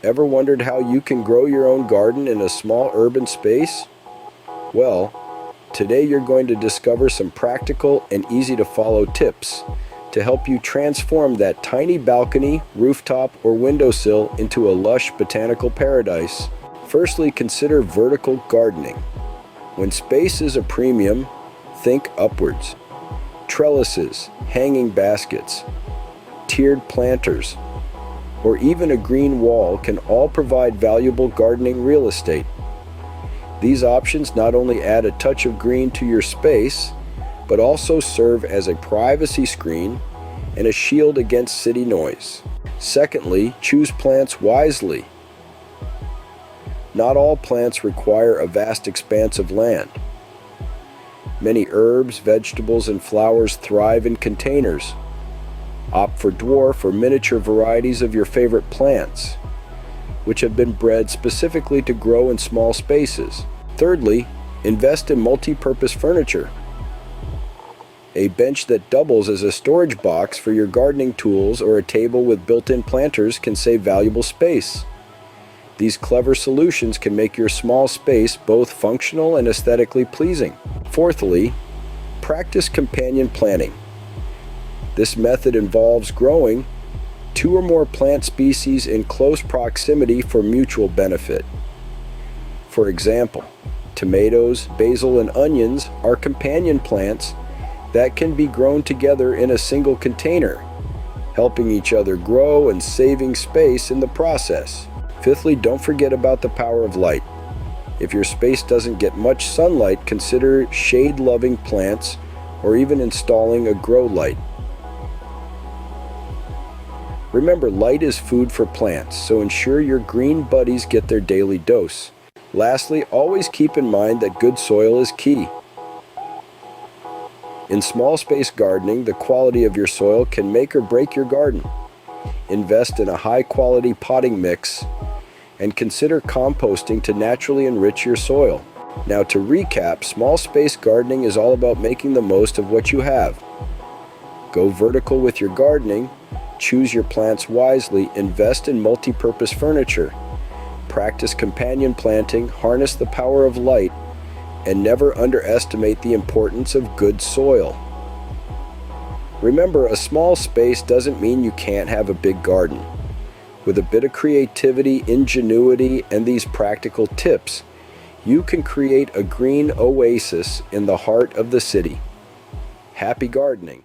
Ever wondered how you can grow your own garden in a small urban space? Well, today you're going to discover some practical and easy to follow tips to help you transform that tiny balcony, rooftop, or windowsill into a lush botanical paradise. Firstly, consider vertical gardening. When space is a premium, think upwards. Trellises, hanging baskets, tiered planters, or even a green wall can all provide valuable gardening real estate. These options not only add a touch of green to your space, but also serve as a privacy screen and a shield against city noise. Secondly, choose plants wisely. Not all plants require a vast expanse of land. Many herbs, vegetables, and flowers thrive in containers. Opt for dwarf or miniature varieties of your favorite plants, which have been bred specifically to grow in small spaces. Thirdly, invest in multi-purpose furniture. A bench that doubles as a storage box for your gardening tools or a table with built-in planters can save valuable space. These clever solutions can make your small space both functional and aesthetically pleasing. Fourthly, practice companion planting. This method involves growing 2 or more plant species in close proximity for mutual benefit. For example, tomatoes, basil, and onions are companion plants that can be grown together in a single container, helping each other grow and saving space in the process. Fifthly, don't forget about the power of light. If your space doesn't get much sunlight, consider shade-loving plants or even installing a grow light. Remember, light is food for plants, so ensure your green buddies get their daily dose. Lastly, always keep in mind that good soil is key. In small space gardening, the quality of your soil can make or break your garden. Invest in a high-quality potting mix and consider composting to naturally enrich your soil. Now, to recap, small space gardening is all about making the most of what you have. Go vertical with your gardening. Choose your plants wisely, invest in multi-purpose furniture, practice companion planting, harness the power of light, and never underestimate the importance of good soil. Remember, a small space doesn't mean you can't have a big garden. With a bit of creativity, ingenuity, and these practical tips, you can create a green oasis in the heart of the city. Happy gardening!